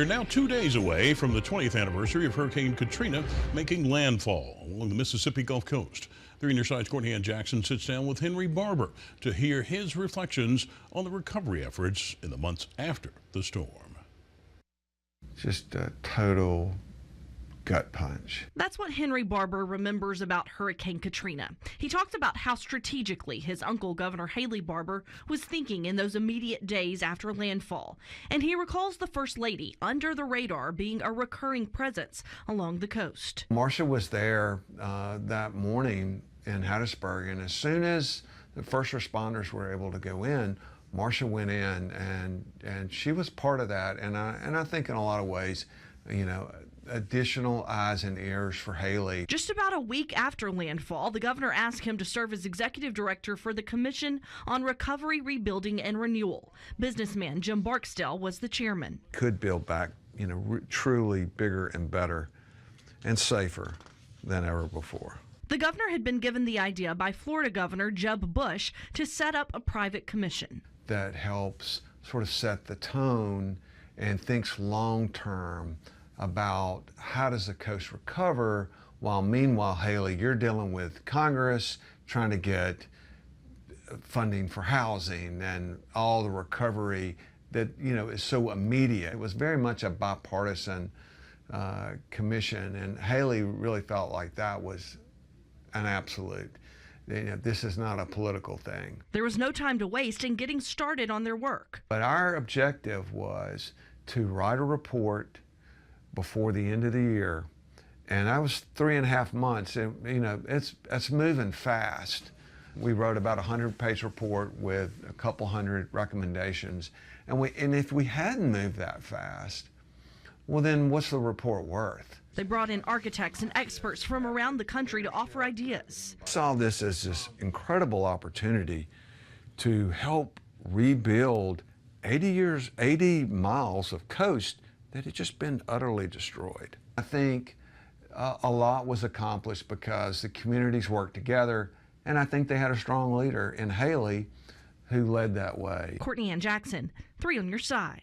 We're now 2 days away from the 20th anniversary of Hurricane Katrina making landfall along the Mississippi Gulf Coast. 3 on Your Side's Courtney Ann Jackson sits down with Henry Barber to hear his reflections on the recovery efforts in the months after the storm. Just a total gut punch. That's what Henry Barber remembers about Hurricane Katrina. He talked about how strategically his uncle, Governor Haley Barber, was thinking in those immediate days after landfall. And he recalls the First Lady, under the radar, being a recurring presence along the coast. Marcia was there that morning in Hattiesburg, and as soon as the first responders were able to go in, Marcia went in, and she was part of that. And I think in a lot of ways, you know, additional eyes and ears for Haley. Just about a week after landfall, the governor asked him to serve as executive director for the Commission on Recovery, Rebuilding, and Renewal. Businessman Jim Barksdale was the chairman. Could build back, you know, truly bigger and better and safer than ever before. The governor had been given the idea by Florida Governor Jeb Bush to set up a private commission that helps sort of set the tone and thinks long-term about how does the coast recover, while meanwhile, Haley, you're dealing with Congress trying to get funding for housing and all the recovery that, you know, is so immediate. It was very much a bipartisan commission, and Haley really felt like that was an absolute. You know, this is not a political thing. There was no time to waste in getting started on their work. But our objective was to write a report before the end of the year, and that was 3.5 months. And you know, it's moving fast. We wrote about a 100-page report with a couple hundred recommendations, and if we hadn't moved that fast, well, then what's the report worth? They brought in architects and experts from around the country to offer ideas. I saw this as this incredible opportunity to help rebuild 80 miles of coast that had just been utterly destroyed. I think a lot was accomplished because the communities worked together, and I think they had a strong leader in Haley who led that way. Courtney Ann Jackson, 3 on Your Side.